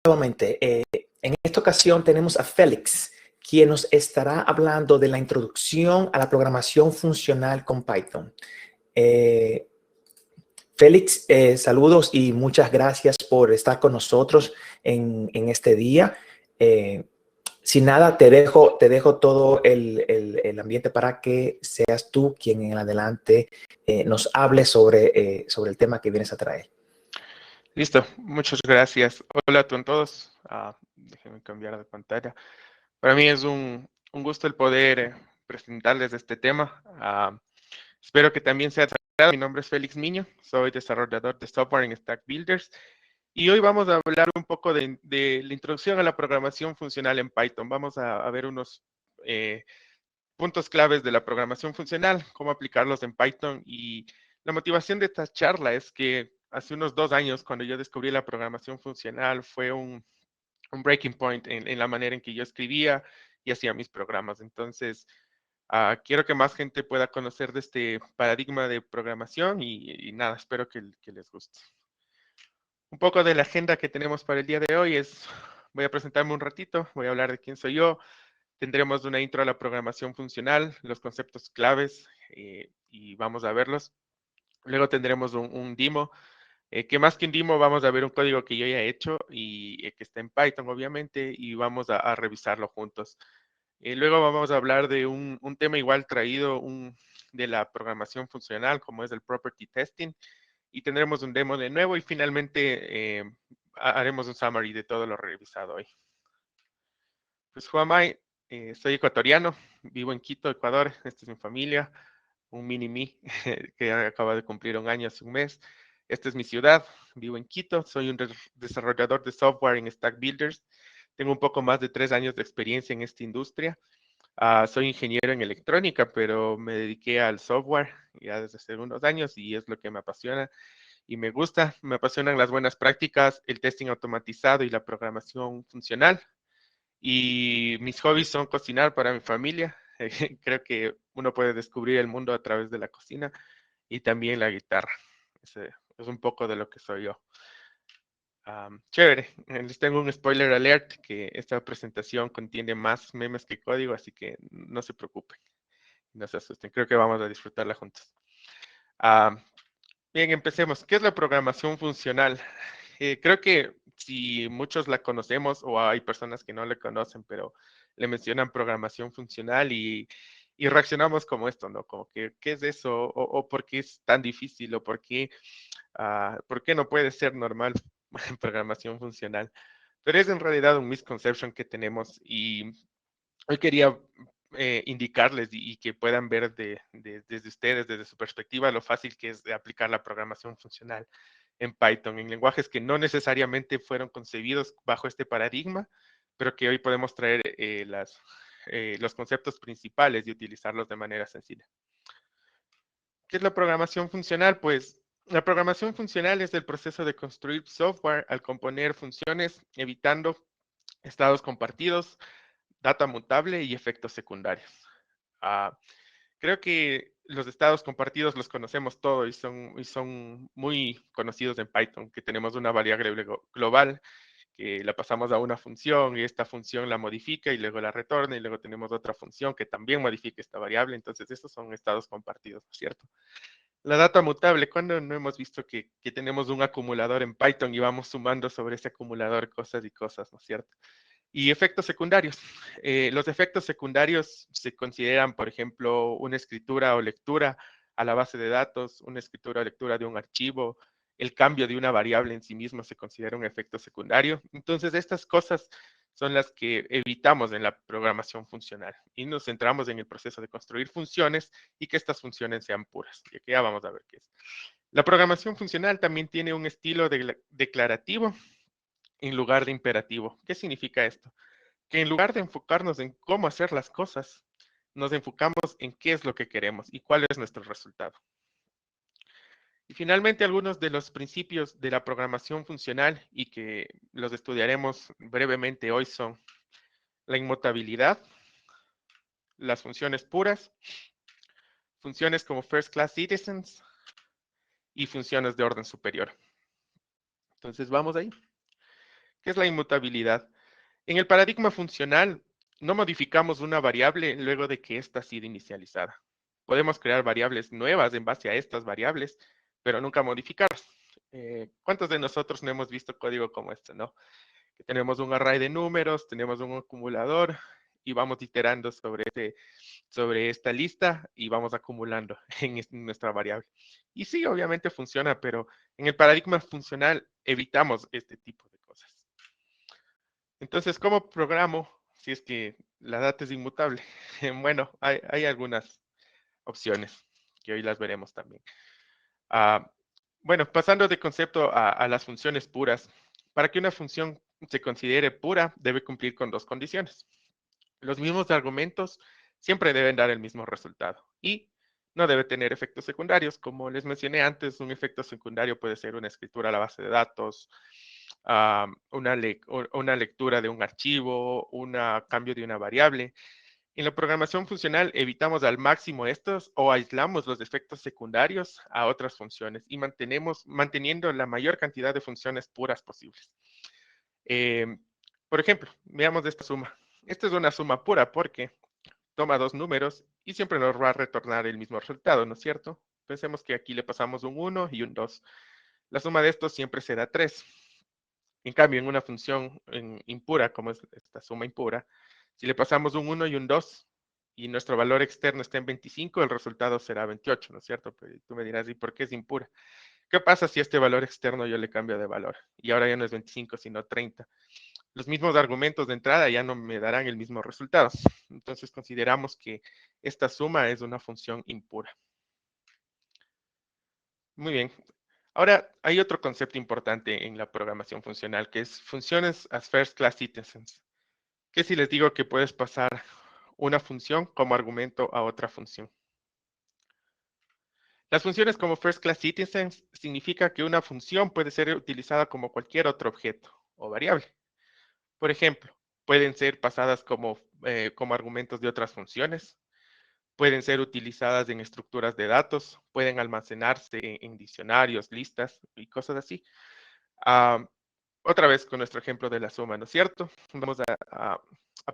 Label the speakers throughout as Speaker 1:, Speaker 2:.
Speaker 1: nuevamente. En esta ocasión tenemos a Félix, quien nos estará hablando de la introducción a la programación funcional con Python. Félix, saludos y muchas gracias por estar con nosotros en este día. Sin nada, te dejo todo el ambiente para que seas tú quien en adelante nos hable sobre el tema que vienes a traer.
Speaker 2: Listo, muchas gracias. Hola a todos. Déjenme cambiar de pantalla. Para mí es un gusto el poder presentarles este tema. Espero que también sea de agrado. Mi nombre es Félix Miño, soy desarrollador de software en Stack Builders. Y hoy vamos a hablar un poco de la introducción a la programación funcional en Python. Vamos a ver unos puntos claves de la programación funcional, cómo aplicarlos en Python. Y la motivación de esta charla es que hace unos 2 años, cuando yo descubrí la programación funcional, fue un breaking point en la manera en que yo escribía y hacía mis programas. Entonces, quiero que más gente pueda conocer de este paradigma de programación y nada, espero que les guste. Un poco de la agenda que tenemos para el día de hoy es, voy a presentarme un ratito, voy a hablar de quién soy yo, tendremos una intro a la programación funcional, los conceptos claves y vamos a verlos. Luego tendremos un demo, que más que un demo vamos a ver un código que yo ya he hecho y que está en Python obviamente y vamos a revisarlo juntos. Luego vamos a hablar de un tema igual traído de la programación funcional como es el property testing y tendremos un demo de nuevo y finalmente haremos un summary de todo lo revisado hoy. Pues who am I? Soy ecuatoriano, vivo en Quito, Ecuador, esta es mi familia, un mini me que acaba de cumplir 1 año hace un mes. Esta es mi ciudad, vivo en Quito, soy un desarrollador de software en Stack Builders. Tengo un poco más de 3 años de experiencia en esta industria. Soy ingeniero en electrónica, pero me dediqué al software ya desde hace unos años y es lo que me apasiona y me gusta. Me apasionan las buenas prácticas, el testing automatizado y la programación funcional. Y mis hobbies son cocinar para mi familia. Creo que uno puede descubrir el mundo a través de la cocina y también la guitarra. Ese es un poco de lo que soy yo. Chévere, les tengo un spoiler alert que esta presentación contiene más memes que código, así que no se preocupen, no se asusten. Creo que vamos a disfrutarla juntos. Bien, empecemos. ¿Qué es la programación funcional? Creo que si muchos la conocemos o hay personas que no la conocen, pero le mencionan programación funcional y reaccionamos como esto, ¿no? Como que, ¿qué es eso? O ¿por qué es tan difícil? ¿O por qué no puede ser normal en programación funcional? Pero es en realidad un misconception que tenemos y hoy quería indicarles y que puedan ver desde ustedes, desde su perspectiva, lo fácil que es de aplicar la programación funcional en Python, en lenguajes que no necesariamente fueron concebidos bajo este paradigma, pero que hoy podemos traer los conceptos principales y utilizarlos de manera sencilla. ¿Qué es la programación funcional? Pues la programación funcional es el proceso de construir software al componer funciones, evitando estados compartidos, data mutable y efectos secundarios. Ah, Creo que los estados compartidos los conocemos todos y son muy conocidos en Python, que tenemos una variable global que la pasamos a una función y esta función la modifica y luego la retorna y luego tenemos otra función que también modifica esta variable. Entonces, estos son estados compartidos, ¿no es cierto? La data mutable, cuando no hemos visto que tenemos un acumulador en Python y vamos sumando sobre ese acumulador cosas y cosas, ¿no es cierto? Y efectos secundarios. Los efectos secundarios se consideran, por ejemplo, una escritura o lectura a la base de datos, una escritura o lectura de un archivo, el cambio de una variable en sí mismo se considera un efecto secundario. Entonces, estas cosas son las que evitamos en la programación funcional y nos centramos en el proceso de construir funciones y que estas funciones sean puras. Y aquí ya vamos a ver qué es. La programación funcional también tiene un estilo declarativo en lugar de imperativo. ¿Qué significa esto? Que en lugar de enfocarnos en cómo hacer las cosas, nos enfocamos en qué es lo que queremos y cuál es nuestro resultado. Y finalmente, algunos de los principios de la programación funcional y que los estudiaremos brevemente hoy son la inmutabilidad, las funciones puras, funciones como first class citizens y funciones de orden superior. Entonces, vamos ahí. ¿Qué es la inmutabilidad? En el paradigma funcional, no modificamos una variable luego de que ésta ha sido inicializada. Podemos crear variables nuevas en base a estas variables, pero nunca modificarlas. ¿Cuántos de nosotros no hemos visto código como este, no? Que tenemos un array de números, tenemos un acumulador y vamos iterando sobre esta lista y vamos acumulando en nuestra variable. Y sí, obviamente funciona, pero en el paradigma funcional evitamos este tipo de cosas. Entonces, ¿cómo programo si es que la data es inmutable? Bueno, hay algunas opciones que hoy las veremos también. Ah, bueno, pasando de concepto a las funciones puras. Para que una función se considere pura, debe cumplir con dos condiciones. Los mismos argumentos siempre deben dar el mismo resultado y no debe tener efectos secundarios. Como les mencioné antes, un efecto secundario puede ser una escritura a la base de datos, una lectura de un archivo, un cambio de una variable. En la programación funcional evitamos al máximo estos o aislamos los efectos secundarios a otras funciones y manteniendo la mayor cantidad de funciones puras posibles. Eh, por ejemplo, veamos esta suma. Esta es una suma pura porque toma dos números y siempre nos va a retornar el mismo resultado, ¿no es cierto? Pensemos que aquí le pasamos un 1 y un 2. La suma de estos siempre será 3. En cambio, en una función impura, como es esta suma impura, si le pasamos un 1 y un 2 y nuestro valor externo está en 25, el resultado será 28, ¿no es cierto? Pero tú me dirás, ¿y por qué es impura? ¿Qué pasa si este valor externo yo le cambio de valor? Y ahora ya no es 25, sino 30. Los mismos argumentos de entrada ya no me darán el mismo resultado. Entonces consideramos que esta suma es una función impura. Muy bien. Ahora hay otro concepto importante en la programación funcional, que es funciones as first class citizens. ¿Qué si les digo que puedes pasar una función como argumento a otra función? Las funciones como first class citizens significa que una función puede ser utilizada como cualquier otro objeto o variable. Por ejemplo, pueden ser pasadas como argumentos de otras funciones, pueden ser utilizadas en estructuras de datos, pueden almacenarse en diccionarios, listas y cosas así. Ah, otra vez con nuestro ejemplo de la suma, ¿no es cierto? Vamos a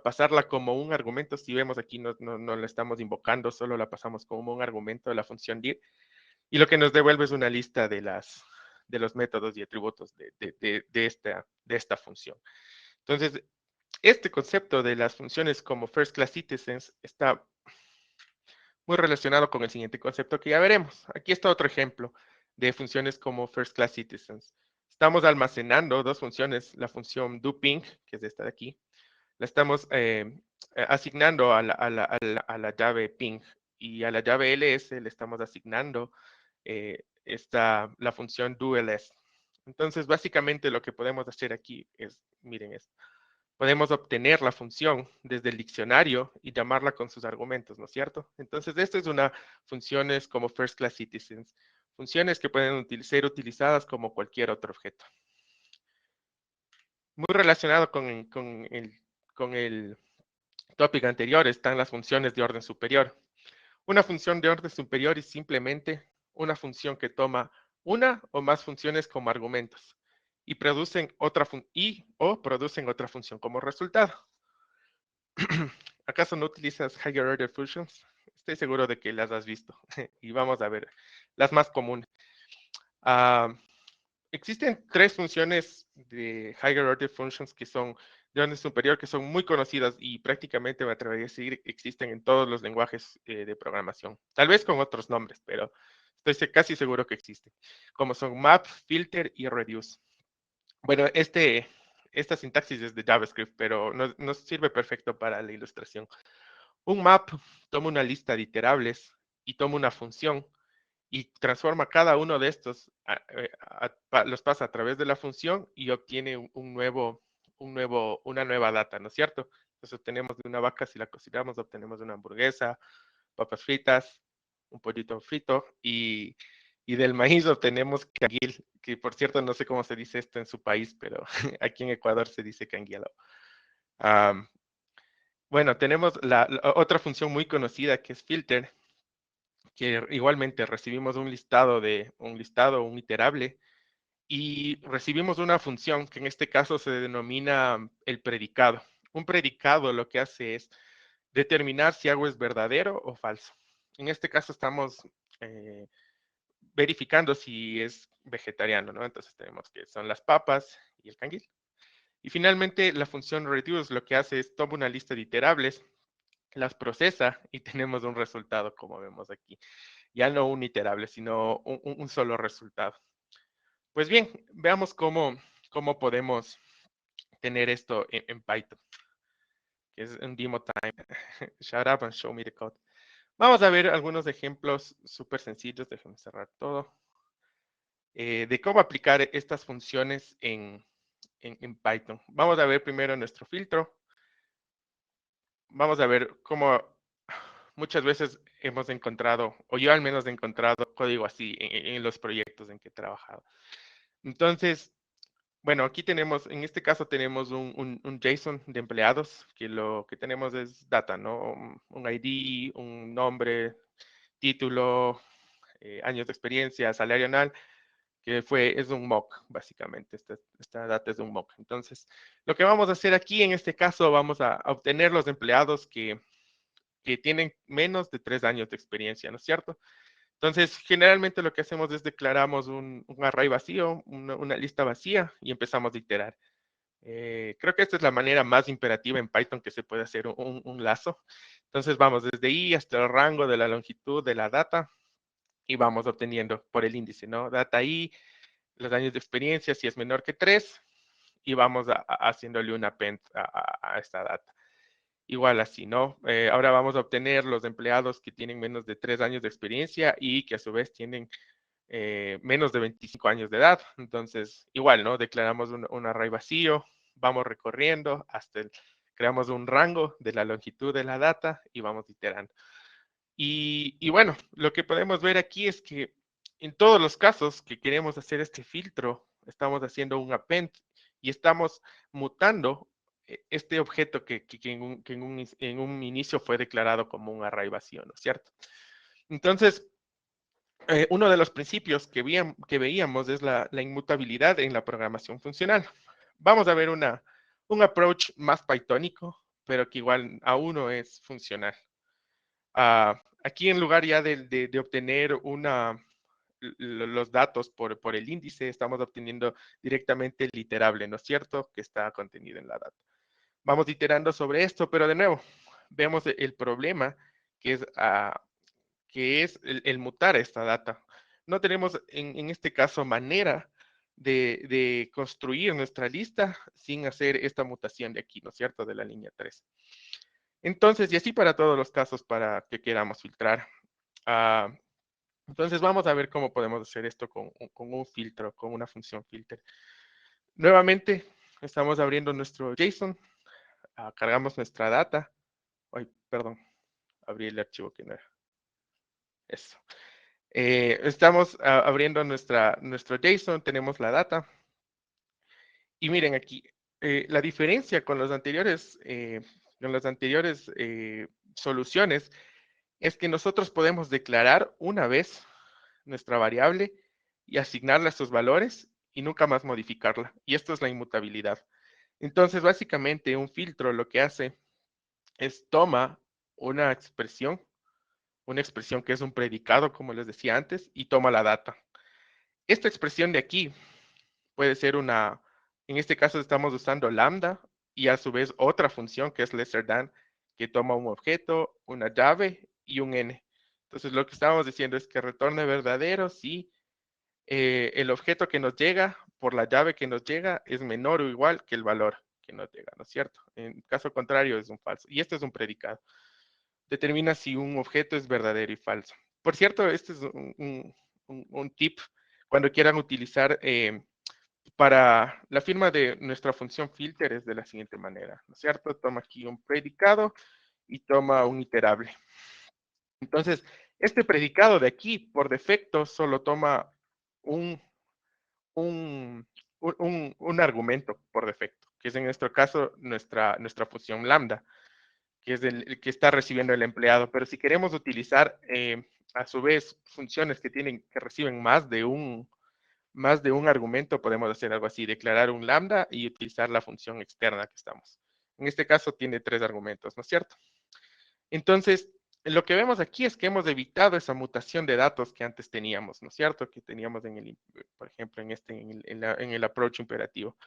Speaker 2: pasarla como un argumento. Si vemos aquí, no la estamos invocando, solo la pasamos como un argumento de la función dir. Y lo que nos devuelve es una lista de los métodos y atributos de esta función. Entonces, este concepto de las funciones como first class citizens está muy relacionado con el siguiente concepto que ya veremos. Aquí está otro ejemplo de funciones como first class citizens. Estamos almacenando dos funciones, la función doPing, que es esta de aquí, la estamos asignando a la llave ping y a la llave ls le estamos asignando la función doLS. Entonces, básicamente lo que podemos hacer aquí es, miren esto, podemos obtener la función desde el diccionario y llamarla con sus argumentos, ¿no es cierto? Entonces, esta es una funciones como first class citizens, funciones que pueden ser utilizadas como cualquier otro objeto. Muy relacionado con el tópico anterior están las funciones de orden superior. Una función de orden superior es simplemente una función que toma una o más funciones como argumentos y producen producen otra función como resultado. ¿Acaso no utilizas higher order functions? Estoy seguro de que las has visto y vamos a ver las más comunes. Ah, existen tres funciones de higher order functions que son de orden superior, que son muy conocidas y prácticamente me atrevería a decir existen en todos los lenguajes de programación. Tal vez con otros nombres, pero estoy casi seguro que existen, como son map, filter y reduce. Bueno, esta sintaxis es de JavaScript, pero nos sirve perfecto para la ilustración. Un map toma una lista de iterables y toma una función y transforma cada uno de estos, los pasa a través de la función y obtiene una nueva data, ¿no es cierto? Entonces obtenemos de una vaca, si la cocinamos, obtenemos una hamburguesa, papas fritas, un pollito frito y del maíz obtenemos canguil, que por cierto no sé cómo se dice esto en su país, pero aquí en Ecuador se dice canguilo. Bueno, tenemos la otra función muy conocida que es filter, que igualmente recibimos un listado, un iterable, y recibimos una función que en este caso se denomina el predicado. Un predicado lo que hace es determinar si algo es verdadero o falso. En este caso estamos eh, verificando si es vegetariano, ¿no? Entonces tenemos que son las papas y el canguil. Y finalmente la función reduce lo que hace es toma una lista de iterables, las procesa y tenemos un resultado como vemos aquí. Ya no un iterable, sino un solo resultado. Pues bien, veamos cómo podemos tener esto en Python, que es un demo time. Shut up and show me the code. Vamos a ver algunos ejemplos súper sencillos. Déjenme cerrar todo. De cómo aplicar estas funciones en Python. Vamos a ver primero nuestro filtro. Vamos a ver cómo muchas veces hemos encontrado, o yo al menos he encontrado código así en los proyectos en que he trabajado. Entonces, bueno, aquí tenemos, en este caso tenemos un JSON de empleados, que lo que tenemos es data, ¿no? Un ID, un nombre, título, años de experiencia, salario anual, que es un mock, básicamente. Esta data es un mock. Entonces, lo que vamos a hacer aquí, en este caso, vamos a obtener los empleados que tienen menos de 3 años de experiencia, ¿no es cierto? Entonces, generalmente lo que hacemos es declaramos un array vacío, una lista vacía y empezamos a iterar. Creo que esta es la manera más imperativa en Python que se puede hacer un lazo. Entonces vamos desde i hasta el rango de la longitud de la data y vamos obteniendo por el índice, ¿no? Data i, los años de experiencia, si es menor que 3, y vamos haciéndole un append a esta data. Igual así, ¿no? Ahora vamos a obtener los empleados que tienen menos de 3 años de experiencia y que a su vez tienen menos de 25 años de edad. Entonces, igual, ¿no? Declaramos un array vacío, vamos recorriendo creamos un rango de la longitud de la data y vamos iterando. Y bueno, lo que podemos ver aquí es que en todos los casos que queremos hacer este filtro, estamos haciendo un append y estamos mutando este objeto que en un inicio fue declarado como un array vacío, ¿no es cierto? Entonces, uno de los principios que veíamos es la inmutabilidad en la programación funcional. Vamos a ver un approach más pythónico, pero que igual aún no es funcional. Aquí en lugar ya de obtener los datos por el índice, estamos obteniendo directamente el iterable, ¿no es cierto? Que está contenido en la data. Vamos iterando sobre esto, pero de nuevo, vemos el problema que es el mutar esta data. No tenemos en este caso manera de construir nuestra lista sin hacer esta mutación de aquí, ¿no es cierto? De la línea 3. Entonces, y así para todos los casos para que queramos filtrar. Ah, entonces, vamos a ver cómo podemos hacer esto con un filtro, con una función filter. Nuevamente, estamos abriendo nuestro JSON, cargamos nuestra data. Ay, perdón, abrí el archivo que no era. Eso. Estamos abriendo nuestro JSON, tenemos la data. Y miren aquí, la diferencia con las anteriores soluciones es que nosotros podemos declarar una vez nuestra variable y asignarle a sus valores y nunca más modificarla. Y esto es la inmutabilidad. Entonces, básicamente, un filtro lo que hace es toma una expresión que es un predicado, como les decía antes, y toma la data. Esta expresión de aquí puede ser en este caso estamos usando lambda y a su vez otra función que es lesser than, que toma un objeto, una llave y un n. Entonces lo que estamos diciendo es que retorne verdadero si el objeto que nos llega por la llave que nos llega es menor o igual que el valor que nos llega, ¿no es cierto? En caso contrario es un falso. Y este es un predicado. Determina si un objeto es verdadero y falso. Por cierto, este es un tip cuando quieran utilizar para la firma de nuestra función filter es de la siguiente manera, ¿no es cierto? Toma aquí un predicado y toma un iterable. Entonces, este predicado de aquí, por defecto, solo toma un, un argumento por defecto, que es en nuestro caso nuestra función lambda, que es el que está recibiendo el empleado. Pero si queremos utilizar a su vez funciones que reciben más de más de un argumento, podemos hacer algo así, declarar un lambda y utilizar la función externa que estamos. En este caso tiene 3 argumentos, ¿no es cierto? Entonces, lo que vemos aquí es que hemos evitado esa mutación de datos que antes teníamos, ¿no es cierto? Que teníamos en el, por ejemplo, en el approach imperativo,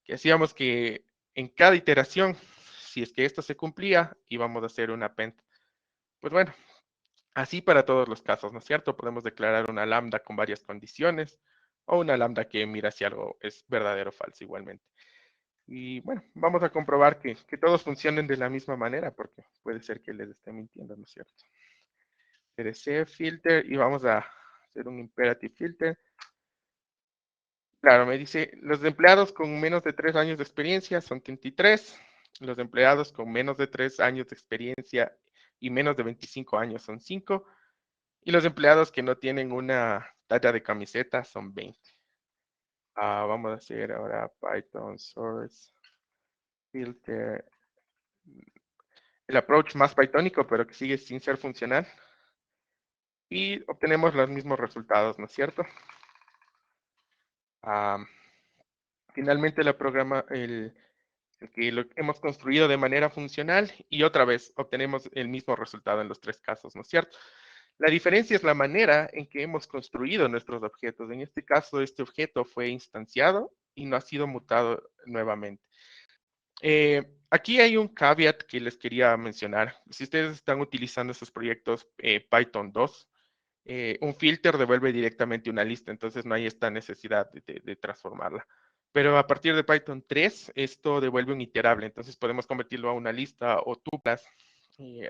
Speaker 2: que hacíamos que en cada iteración, si es que esto se cumplía, íbamos a hacer un append. Pues bueno, así para todos los casos, ¿no es cierto? Podemos declarar una lambda con varias condiciones o una lambda que mira si algo es verdadero o falso igualmente. Y bueno, vamos a comprobar que todos funcionen de la misma manera porque puede ser que les esté mintiendo, ¿no es cierto? TDC filter y vamos a hacer un imperative filter. Claro, me dice, los empleados con menos de 3 años de experiencia son 33, los empleados con menos de 3 años de experiencia y menos de 25 años son 5, y los empleados que no tienen una talla de camiseta son 20. Vamos a hacer ahora Python source filter, el approach más pythónico, pero que sigue sin ser funcional. Y obtenemos los mismos resultados, ¿no es cierto? Finalmente el que lo hemos construido de manera funcional y otra vez obtenemos el mismo resultado en los 3 casos, ¿no es cierto? La diferencia es la manera en que hemos construido nuestros objetos. En este caso, este objeto fue instanciado y no ha sido mutado nuevamente. Aquí hay un caveat que les quería mencionar. Si ustedes están utilizando estos proyectos Python 2, un filter devuelve directamente una lista, entonces no hay esta necesidad de transformarla. Pero a partir de Python 3, esto devuelve un iterable, entonces podemos convertirlo a una lista o tuplas,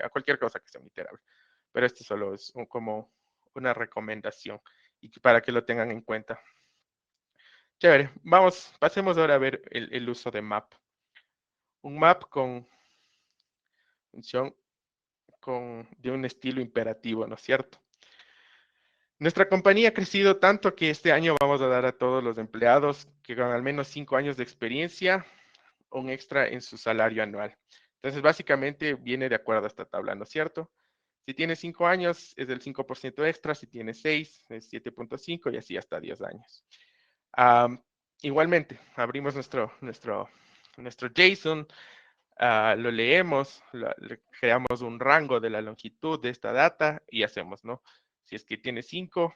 Speaker 2: a cualquier cosa que sea un iterable. Pero esto solo es como una recomendación y para que lo tengan en cuenta. Chévere, vamos, pasemos ahora a ver el uso de map. Un map con función de un estilo imperativo, ¿no es cierto? Nuestra compañía ha crecido tanto que este año vamos a dar a todos los empleados que con al menos 5 años de experiencia un extra en su salario anual. Entonces, básicamente viene de acuerdo a esta tabla, ¿no es cierto? Si tiene 5 años, es del 5% extra. Si tiene 6, es 7.5 y así hasta 10 años. Igualmente, abrimos nuestro JSON, lo leemos, le creamos un rango de la longitud de esta data y hacemos, ¿no? Si es que tiene 5,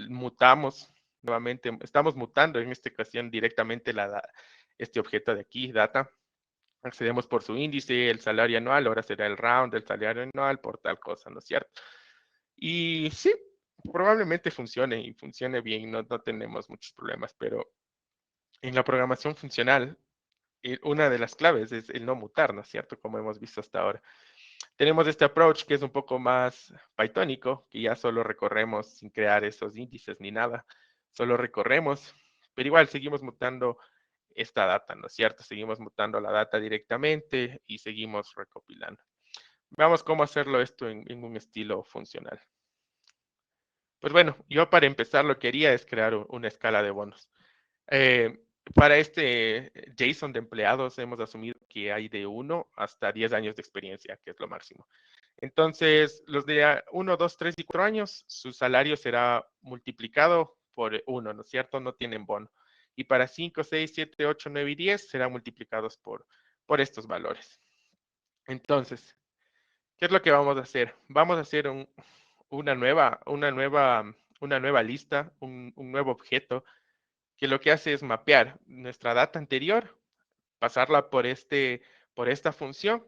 Speaker 2: mutamos nuevamente, estamos mutando en esta ocasión directamente este objeto de aquí, data. Accedemos por su índice, el salario anual, ahora será el round del salario anual por tal cosa, ¿no es cierto? Y sí, probablemente funcione y funcione bien, no tenemos muchos problemas, pero en la programación funcional, una de las claves es el no mutar, ¿no es cierto? Como hemos visto hasta ahora. Tenemos este approach que es un poco más pythónico, que ya solo recorremos sin crear esos índices ni nada. Solo recorremos, pero igual seguimos mutando esta data, ¿no es cierto? Seguimos mutando la data directamente y seguimos recopilando. Veamos cómo hacerlo esto en un estilo funcional. Pues bueno, yo para empezar lo que haría es crear una escala de bonos. Eh, para este JSON de empleados hemos asumido que hay de 1 hasta 10 años de experiencia, que es lo máximo. Entonces, los de 1, 2, 3 y 4 años, su salario será multiplicado por 1, ¿no es cierto? No tienen bono. Y para 5, 6, 7, 8, 9 y 10 serán multiplicados por estos valores. Entonces, ¿qué es lo que vamos a hacer? Vamos a hacer una nueva lista, un nuevo objeto, que lo que hace es mapear nuestra data anterior, pasarla por esta función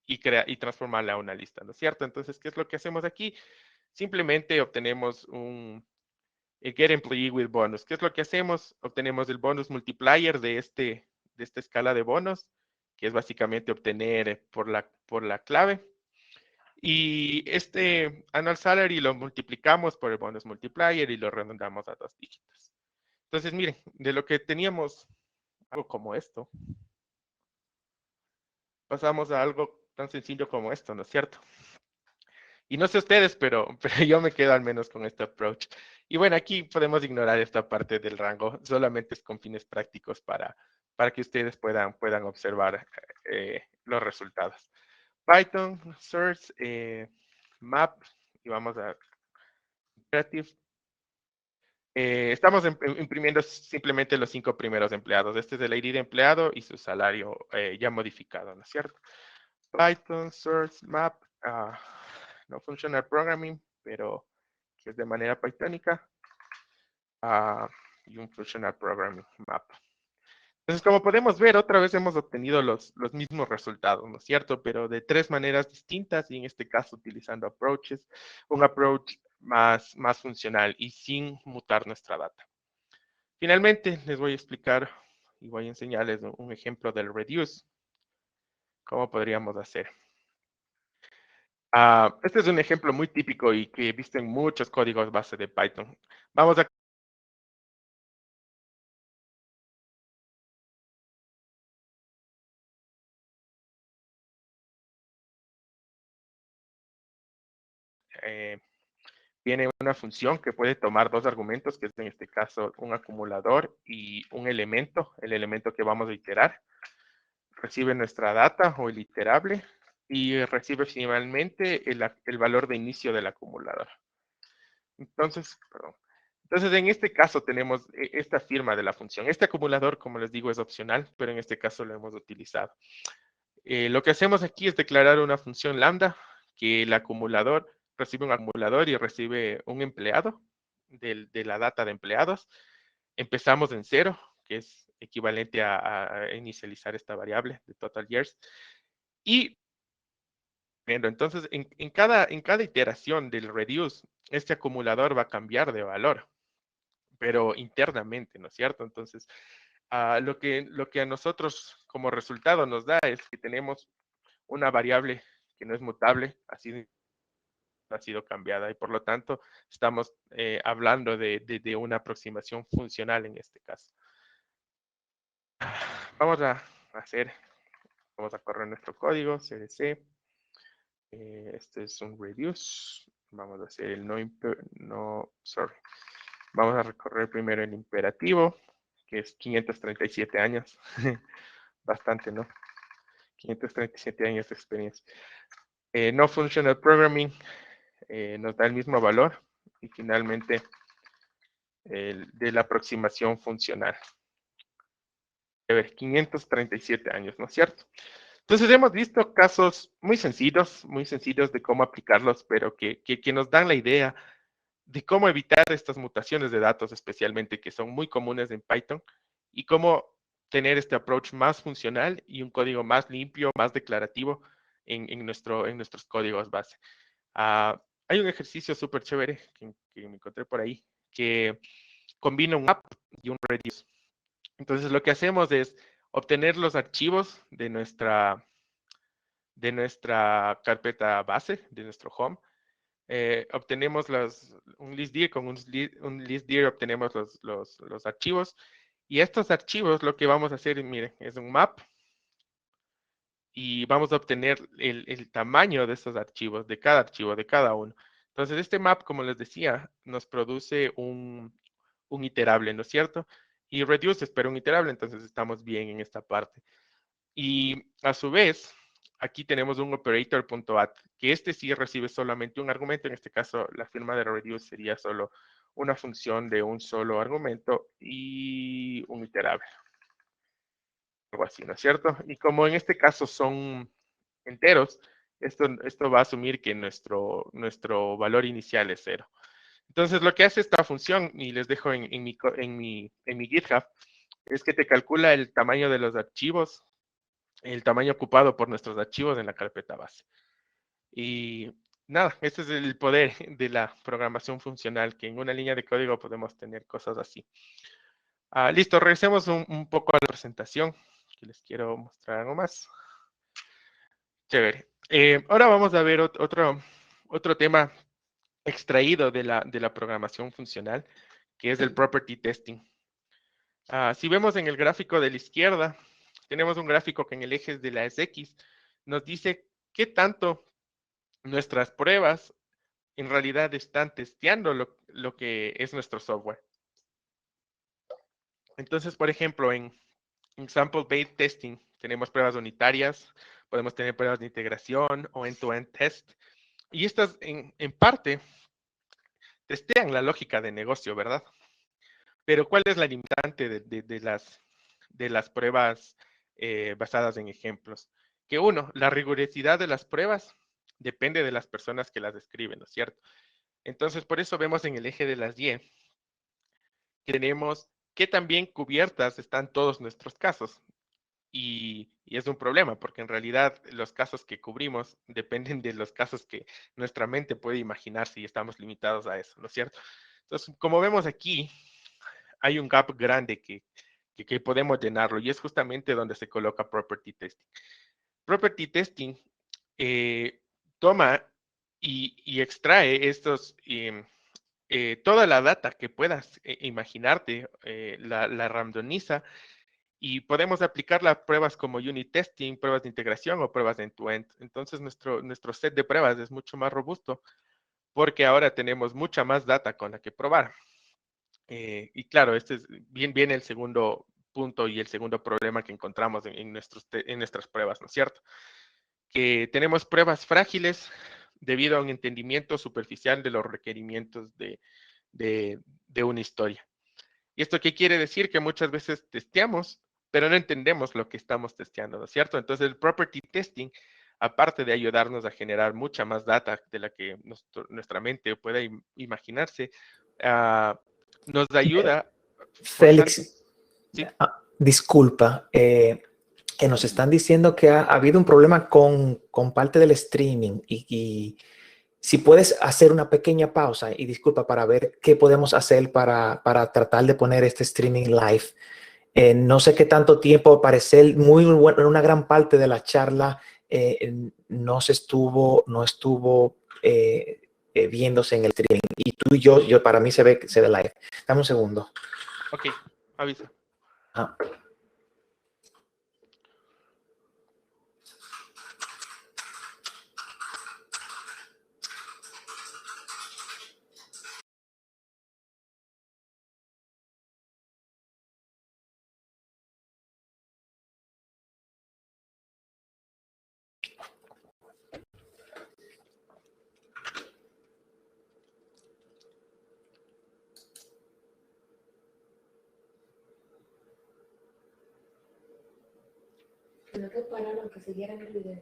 Speaker 2: y transformarla a una lista, ¿no es cierto? Entonces, ¿qué es lo que hacemos aquí? Simplemente obtenemos un get employee with bonus. ¿Qué es lo que hacemos? Obtenemos el bonus multiplier de esta escala de bonos, que es básicamente obtener por la clave. Y este annual salary lo multiplicamos por el bonus multiplier y lo redondamos a 2 dígitos. Entonces, miren, de lo que teníamos algo como esto, pasamos a algo tan sencillo como esto, ¿no es cierto? Y no sé ustedes, pero yo me quedo al menos con este approach. Y bueno, aquí podemos ignorar esta parte del rango, solamente es con fines prácticos para que ustedes puedan observar los resultados. Python, source, map, y vamos a imperative. Estamos imprimiendo simplemente los 5 primeros empleados. Este es el ID de empleado y su salario ya modificado, ¿no es cierto? Python, source, map, no functional programming, pero que es de manera pythónica, y un functional programming map. Entonces, como podemos ver, otra vez hemos obtenido los mismos resultados, ¿no es cierto? Pero de 3 maneras distintas y en este caso utilizando approaches, un approach más funcional y sin mutar nuestra data. Finalmente, les voy a explicar y voy a enseñarles un ejemplo del reduce. ¿Cómo podríamos hacer? Este es un ejemplo muy típico y que he visto en muchos códigos base de Python. Vamos a eh, viene una función que puede tomar 2 argumentos, que es en este caso un acumulador y un elemento, el elemento que vamos a iterar. Recibe nuestra data o el iterable y recibe finalmente el valor de inicio del acumulador. Entonces, perdón. Entonces, en este caso tenemos esta firma de la función. Este acumulador, como les digo, es opcional, pero en este caso lo hemos utilizado. Lo que hacemos aquí es declarar una función lambda, que el acumulador recibe un acumulador y recibe un empleado de la data de empleados. Empezamos en 0, que es equivalente a inicializar esta variable de total years. Y bueno, entonces en cada iteración del reduce, este acumulador va a cambiar de valor, pero internamente, ¿no es cierto? Entonces, lo que a nosotros como resultado nos da es que tenemos una variable que no es mutable, ha sido cambiada y por lo tanto estamos hablando de una aproximación funcional en este caso. Vamos a hacer, vamos a correr nuestro código, cdc. Este es un reduce. Vamos a hacer el Vamos a recorrer primero el imperativo, que es 537 años. Bastante, ¿no? 537 años de experiencia. No functional programming nos da el mismo valor y finalmente el de la aproximación funcional. A ver, 537 años, ¿no es cierto? Entonces hemos visto casos muy sencillos de cómo aplicarlos, pero que nos dan la idea de cómo evitar estas mutaciones de datos, especialmente que son muy comunes en Python, y cómo tener este approach más funcional y un código más limpio, más declarativo en nuestros códigos base. Hay un ejercicio súper chévere que me encontré por ahí, que combina un map y un reduce. Entonces lo que hacemos es obtener los archivos de nuestra carpeta base, de nuestro home. Obtenemos un listdir, con un listdir obtenemos los archivos. Y estos archivos lo que vamos a hacer, miren, es un map. Y vamos a obtener el tamaño de estos archivos, de cada archivo, de cada uno. Entonces, este map, como les decía, nos produce un iterable, ¿no es cierto? Y reduce espera un iterable, entonces estamos bien en esta parte. Y a su vez, aquí tenemos un operator.add, que este sí recibe solamente un argumento. En este caso, la firma de reduce sería solo una función de un solo argumento y un iterable. Algo así, ¿no es cierto? Y como en este caso son enteros, esto va a asumir que nuestro valor inicial es 0. Entonces, lo que hace esta función, y les dejo en mi GitHub, es que te calcula el tamaño de los archivos, el tamaño ocupado por nuestros archivos en la carpeta base. Y nada, este es el poder de la programación funcional, que en una línea de código podemos tener cosas así. Listo, regresemos un poco a la presentación, que les quiero mostrar algo más. Chévere. Ahora vamos a ver otro tema extraído de la programación funcional, que es el property testing. Si vemos en el gráfico de la izquierda, tenemos un gráfico que en el eje de las X nos dice qué tanto nuestras pruebas en realidad están testeando lo que es nuestro software. Entonces, por ejemplo, en sample-based testing tenemos pruebas unitarias, podemos tener pruebas de integración o end-to-end test. Y estas en parte testean la lógica de negocio, ¿verdad? Pero ¿cuál es la limitante de las pruebas basadas en ejemplos? Que uno, la rigurosidad de las pruebas depende de las personas que las describen, ¿no es cierto? Entonces, por eso vemos en el eje de las Y que tenemos que también cubiertas están todos nuestros casos. Y es un problema, porque en realidad los casos que cubrimos dependen de los casos que nuestra mente puede imaginar si estamos limitados a eso, ¿no es cierto? Entonces, como vemos aquí, hay un gap grande que podemos llenarlo y es justamente donde se coloca Property Testing. Property Testing eh, toma y extrae toda la data que puedas imaginarte, la randomiza y podemos aplicarla a pruebas como unit testing, pruebas de integración o pruebas de end-to-end. Entonces, nuestro set de pruebas es mucho más robusto porque ahora tenemos mucha más data con la que probar. Y claro, este es bien el segundo punto y el segundo problema que encontramos en nuestras pruebas, ¿no es cierto? Que tenemos pruebas frágiles debido a un entendimiento superficial de los requerimientos de una historia. ¿Y esto qué quiere decir? Que muchas veces testeamos, pero no entendemos lo que estamos testeando, ¿no es cierto? Entonces el property testing, aparte de ayudarnos a generar mucha más data de la que nuestra mente pueda imaginarse, nos ayuda forzando,
Speaker 1: Félix,
Speaker 2: ¿sí?
Speaker 1: disculpa, que nos están diciendo que ha habido un problema con parte del streaming y si puedes hacer una pequeña pausa y disculpa para ver qué podemos hacer para tratar de poner este streaming live. No sé qué tanto tiempo, parecer muy bueno, una gran parte de la charla no estuvo viéndose en el streaming. Y tú y yo para mí se ve live. Dame un segundo.
Speaker 2: Ok, avisa.
Speaker 1: Ah.
Speaker 3: Sino que pararon, que siguieran el video.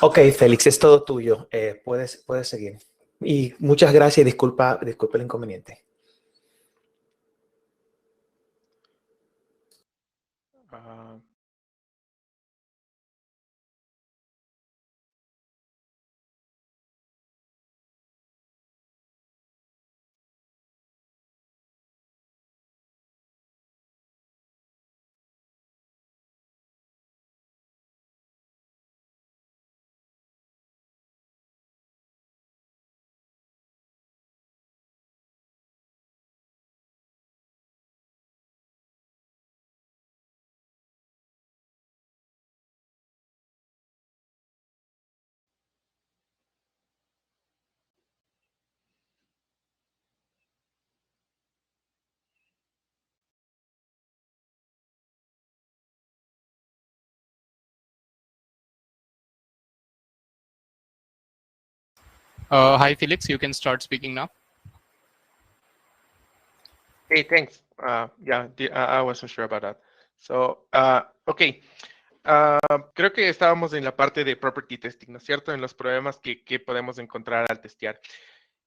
Speaker 1: Ok, Félix, es todo tuyo. Puedes seguir. Y muchas gracias y disculpa el inconveniente.
Speaker 2: Uh,
Speaker 4: Hi, Felix. You can start speaking now.
Speaker 2: hey, thanks. Yeah, I wasn't sure about that. So, okay. Creo que estábamos en la parte de property testing, ¿no es cierto? En los problemas que podemos encontrar al testear.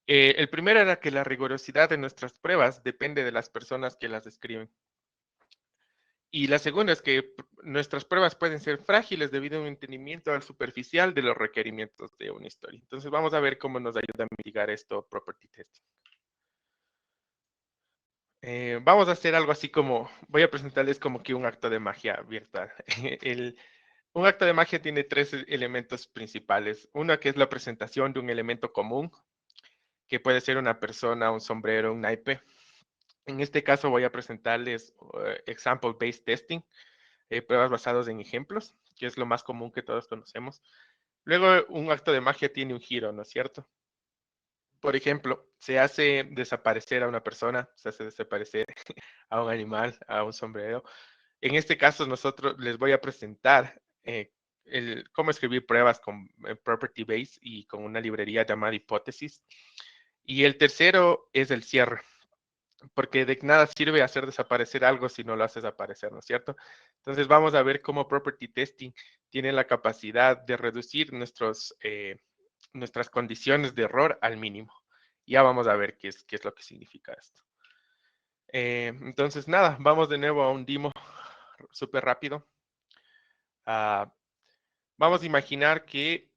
Speaker 2: El primero era que la rigurosidad de nuestras pruebas depende de las personas que las escriben. Y la segunda es que nuestras pruebas pueden ser frágiles debido a un entendimiento superficial de los requerimientos de una historia. Entonces vamos a ver cómo nos ayuda a mitigar esto Property Testing. Vamos a hacer algo así como, voy a presentarles como que un acto de magia virtual. Un acto de magia tiene tres elementos principales. Uno que es la presentación de un elemento común, que puede ser una persona, un sombrero, un naipe. En este caso voy a presentarles example-based testing, pruebas basadas en ejemplos, que es lo más común que todos conocemos. Luego, un acto de magia tiene un giro, ¿no es cierto? Por ejemplo, se hace desaparecer a una persona, se hace desaparecer a un animal, a un sombrero. En este caso, nosotros les voy a presentar cómo escribir pruebas con Property Base y con una librería llamada Hipótesis. Y el tercero es el cierre, porque de nada sirve hacer desaparecer algo si no lo haces aparecer, ¿no es cierto? Entonces vamos a ver cómo Property Testing tiene la capacidad de reducir nuestras condiciones de error al mínimo. Ya vamos a ver qué es lo que significa esto. Entonces, nada, vamos de nuevo a un demo súper rápido. Vamos a imaginar que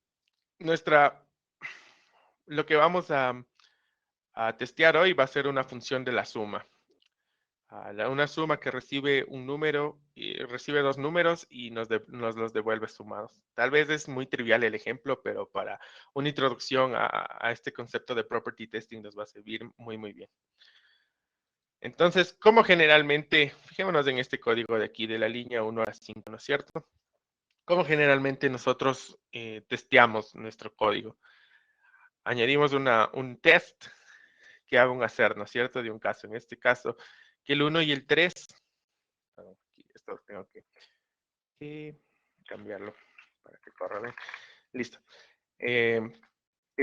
Speaker 2: lo que vamos a testear hoy va a ser una función de la suma. Una suma que recibe un número, y recibe dos números y nos los devuelve sumados. Tal vez es muy trivial el ejemplo, pero para una introducción a este concepto de property testing nos va a servir muy, muy bien. Entonces, ¿cómo generalmente, fijémonos en este código de aquí, de la línea 1 a 5, ¿no es cierto? ¿Cómo generalmente nosotros testeamos nuestro código? Añadimos un test que haga un hacer, ¿no es cierto? De un caso. En este caso, que el 1 y el 3, aquí esto tengo que cambiarlo para que corra bien. Listo. El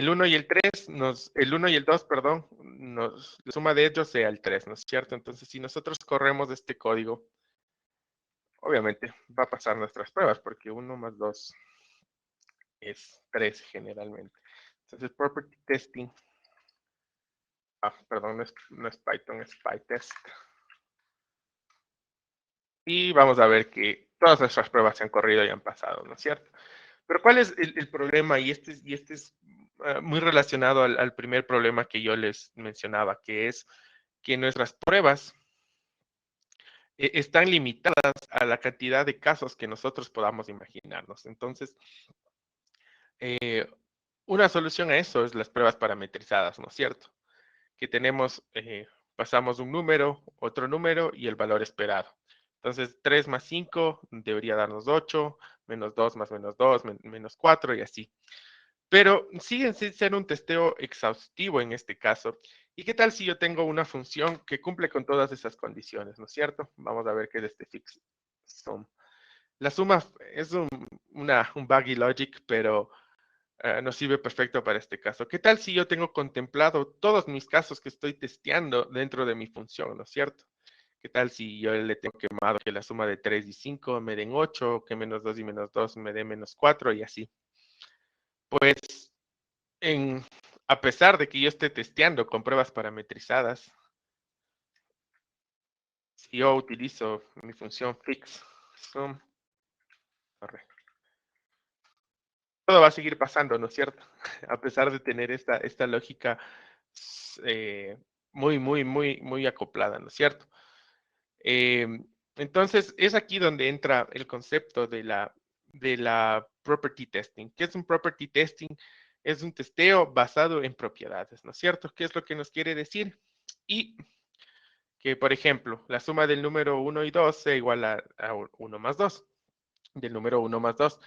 Speaker 2: 1 y el 3, el 1 y el 2, perdón, la suma de ellos sea el 3, ¿no es cierto? Entonces, si nosotros corremos este código, obviamente va a pasar nuestras pruebas, porque 1 más 2 es 3 generalmente. Entonces, property testing, perdón, no es Python, es PyTest. Y vamos a ver que todas nuestras pruebas se han corrido y han pasado, ¿no es cierto? Pero ¿cuál es el problema? Y este es muy relacionado al primer problema que yo les mencionaba, que es que nuestras pruebas están limitadas a la cantidad de casos que nosotros podamos imaginarnos. Entonces, una solución a eso es las pruebas parametrizadas, ¿no es cierto? Que tenemos, pasamos un número, otro número y el valor esperado. Entonces, 3 más 5 debería darnos 8, menos 2 más menos 2, menos 4 y así. Pero siguen sin ser un testeo exhaustivo en este caso. ¿Y qué tal si yo tengo una función que cumple con todas esas condiciones, ¿no es cierto? Vamos a ver qué es este fix sum. La suma es un buggy logic, pero nos sirve perfecto para este caso. ¿Qué tal si yo tengo contemplado todos mis casos que estoy testeando dentro de mi función, ¿no es cierto? ¿Qué tal si yo le tengo quemado que la suma de 3 y 5 me den 8, que menos 2 y menos 2 me den menos 4 y así? Pues a pesar de que yo esté testeando con pruebas parametrizadas, si yo utilizo mi función fix sum, todo va a seguir pasando, ¿no es cierto? A pesar de tener esta lógica muy acoplada, ¿no es cierto? Entonces, es aquí donde entra el concepto de la property testing. ¿Qué es un property testing? Es un testeo basado en propiedades, ¿no es cierto? ¿Qué es lo que nos quiere decir? Y que, por ejemplo, la suma del número 1 y 2 sea igual a 1 más 2, del número 1 más 2.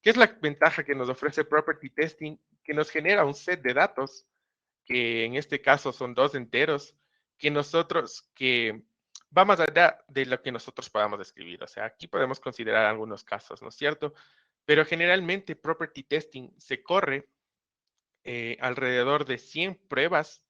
Speaker 2: ¿Qué es la ventaja que nos ofrece property testing? Que nos genera un set de datos, que en este caso son dos enteros, que va más allá de lo que nosotros podamos describir. O sea, aquí podemos considerar algunos casos, ¿no es cierto? Pero generalmente property testing se corre alrededor de 100 pruebas,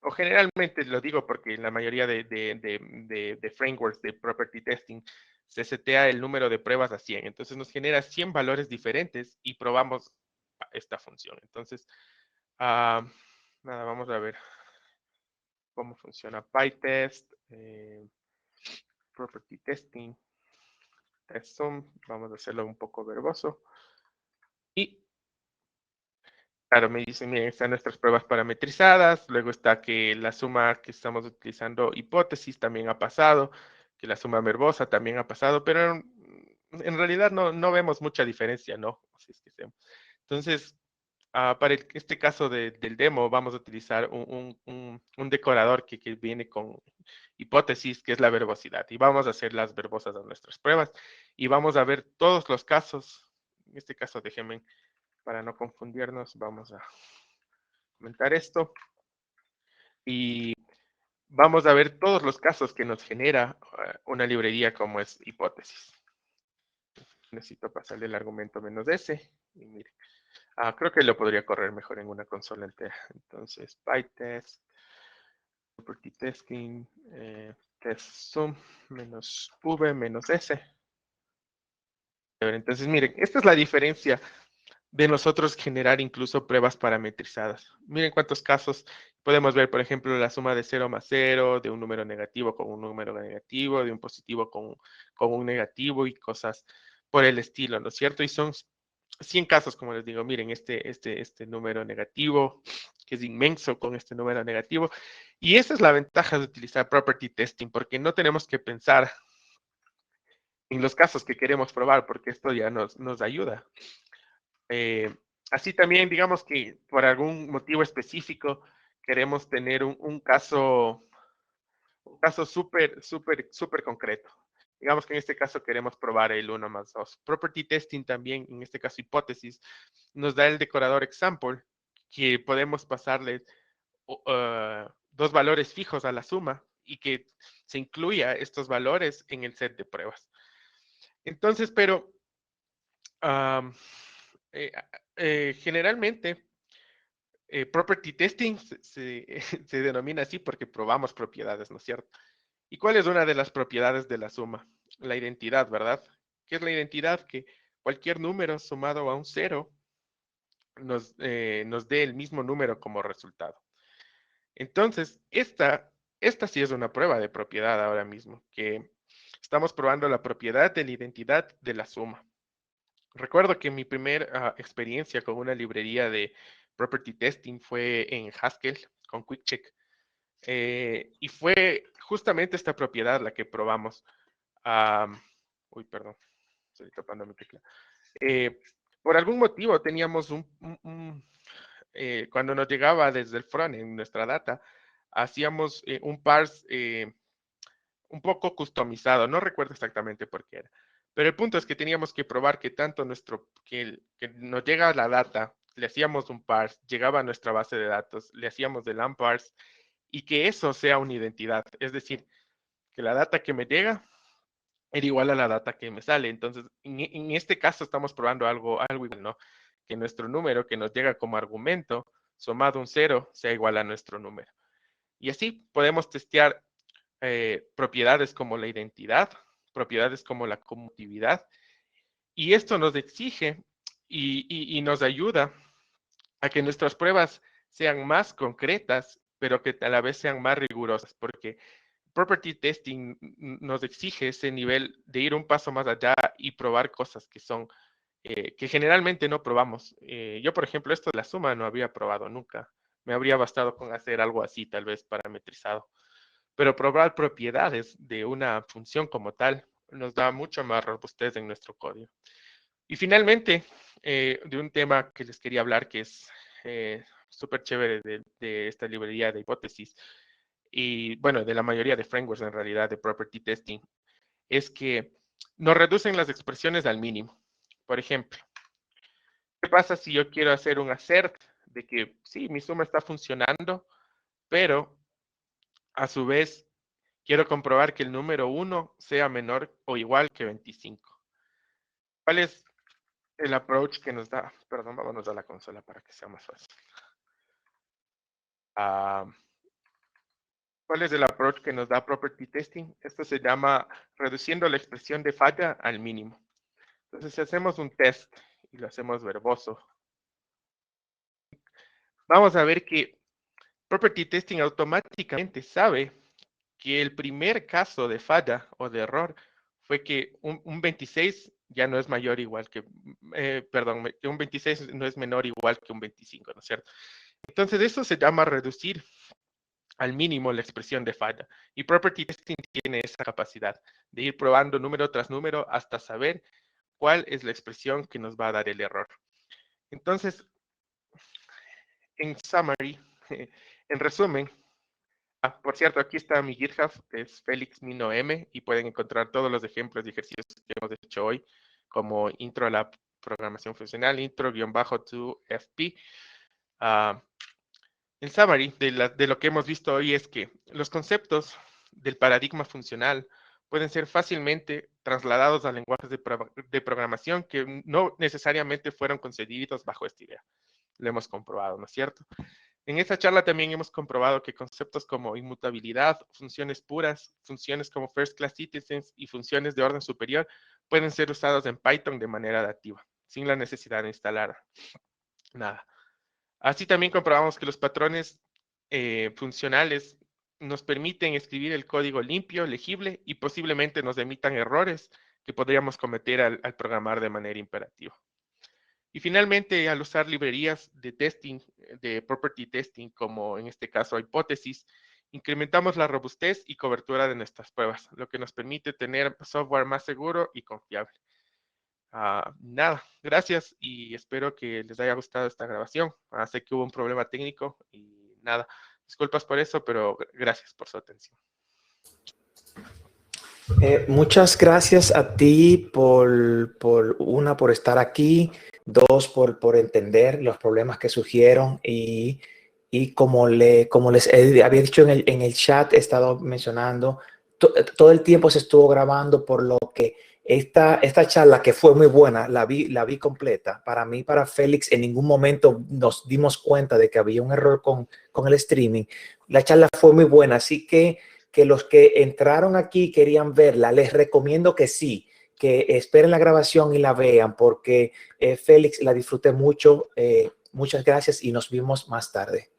Speaker 2: o generalmente lo digo porque en la mayoría de frameworks de property testing se setea el número de pruebas a 100. Entonces nos genera 100 valores diferentes y probamos esta función. Entonces, nada, vamos a ver cómo funciona PyTest. property testing, test sum, vamos a hacerlo un poco verboso. Y claro, me dicen, miren, están nuestras pruebas parametrizadas, luego está que la suma que estamos utilizando hipótesis también ha pasado, que la suma verbosa también ha pasado, pero en realidad no vemos mucha diferencia, ¿no? Así es que entonces, para este caso del demo, vamos a utilizar un decorador que viene con hipótesis, que es la verbosidad, y vamos a hacer las verbosas a nuestras pruebas, y vamos a ver todos los casos. En este caso, déjenme, para no confundirnos, vamos a comentar esto, y vamos a ver todos los casos que nos genera una librería como es hipótesis. Necesito pasarle el argumento -s, y mire. Creo que lo podría correr mejor en una consola entera. Entonces, PyTest, property testing, test sum, -v, -s. Entonces, miren, esta es la diferencia de nosotros generar incluso pruebas parametrizadas. Miren cuántos casos podemos ver, por ejemplo, la suma de 0 más 0, de un número negativo con un número negativo, de un positivo con un negativo y cosas por el estilo, ¿no es cierto? Y son 100 casos, como les digo, miren, este número negativo, que es inmenso con este número negativo. Y esa es la ventaja de utilizar property testing, porque no tenemos que pensar en los casos que queremos probar, porque esto ya nos ayuda. Así también, digamos que por algún motivo específico queremos tener un caso súper concreto. Digamos que en este caso queremos probar el 1 más 2. Property testing también, en este caso hipótesis, nos da el decorador example, que podemos pasarle dos valores fijos a la suma y que se incluya estos valores en el set de pruebas. Entonces, pero generalmente property testing se denomina así porque probamos propiedades, ¿no es cierto? ¿Y cuál es una de las propiedades de la suma? La identidad, ¿verdad? ¿Qué es la identidad? Que cualquier número sumado a un 0 nos dé el mismo número como resultado. Entonces, esta sí es una prueba de propiedad ahora mismo, que estamos probando la propiedad de la identidad de la suma. Recuerdo que mi primera experiencia con una librería de property testing fue en Haskell con QuickCheck. Y fue justamente esta propiedad la que probamos. Uy, perdón, estoy tapando mi tecla. Por algún motivo teníamos cuando nos llegaba desde el front en nuestra data, hacíamos un parse un poco customizado, no recuerdo exactamente por qué era. Pero el punto es que teníamos que probar que tanto que nos llega la data, le hacíamos un parse, llegaba a nuestra base de datos, le hacíamos el unparse, y que eso sea una identidad. Es decir, que la data que me llega era igual a la data que me sale. Entonces, en este caso estamos probando algo igual, ¿no? Que nuestro número que nos llega como argumento, sumado un 0, sea igual a nuestro número. Y así podemos testear propiedades como la identidad, propiedades como la conmutatividad. Y esto nos exige y nos ayuda a que nuestras pruebas sean más concretas, pero que a la vez sean más rigurosas, porque property testing nos exige ese nivel de ir un paso más allá y probar cosas que son, que generalmente no probamos. Yo, por ejemplo, esto de la suma no había probado nunca. Me habría bastado con hacer algo así, tal vez parametrizado. Pero probar propiedades de una función como tal nos da mucho más robustez en nuestro código. Y finalmente, de un tema que les quería hablar, que es súper chévere de esta librería de hipótesis, y bueno, de la mayoría de frameworks en realidad de property testing, es que nos reducen las expresiones al mínimo. Por ejemplo, ¿qué pasa si yo quiero hacer un assert de que sí, mi suma está funcionando, pero a su vez quiero comprobar que el número 1 sea menor o igual que 25? ¿Cuál es el approach que nos da? Perdón, vámonos a la consola para que sea más fácil. ¿Cuál es el approach que nos da property testing? Esto se llama reduciendo la expresión de falla al mínimo. Entonces, si hacemos un test y lo hacemos verboso, vamos a ver que property testing automáticamente sabe que el primer caso de falla o de error fue que un 26 ya no es mayor igual que, perdón, que un 26 no es menor igual que un 25, ¿no es cierto? Entonces eso se llama reducir al mínimo la expresión de falla. Y Property Testing tiene esa capacidad de ir probando número tras número hasta saber cuál es la expresión que nos va a dar el error. Entonces, en summary, en resumen, por cierto, aquí está mi GitHub, es Félix Mino M, y pueden encontrar todos los ejemplos de ejercicios que hemos hecho hoy, como intro a la programación funcional, intro-to-FP. En summary, de lo que hemos visto hoy es que los conceptos del paradigma funcional pueden ser fácilmente trasladados a lenguajes de programación que no necesariamente fueron concebidos bajo esta idea. Lo hemos comprobado, ¿no es cierto? En esta charla también hemos comprobado que conceptos como inmutabilidad, funciones puras, funciones como first class citizens y funciones de orden superior pueden ser usados en Python de manera adaptiva, sin la necesidad de instalar nada. Así también comprobamos que los patrones funcionales nos permiten escribir el código limpio, legible y posiblemente nos emitan errores que podríamos cometer al programar de manera imperativa. Y finalmente, al usar librerías de testing, de property testing, como en este caso hipótesis, incrementamos la robustez y cobertura de nuestras pruebas, lo que nos permite tener software más seguro y confiable. Nada, gracias y espero que les haya gustado esta grabación. Sé que hubo un problema técnico y nada, disculpas por eso, pero gracias por su atención.
Speaker 1: Muchas gracias a ti por estar aquí, dos, por entender los problemas que surgieron y como les había dicho en el chat, he estado mencionando, todo el tiempo se estuvo grabando, por lo que esta charla, que fue muy buena, la vi completa. Para mí, para Félix, en ningún momento nos dimos cuenta de que había un error con el streaming. La charla fue muy buena, así que los que entraron aquí querían verla, les recomiendo que sí, que esperen la grabación y la vean, porque Félix, la disfruté mucho. Muchas gracias y nos vemos más tarde.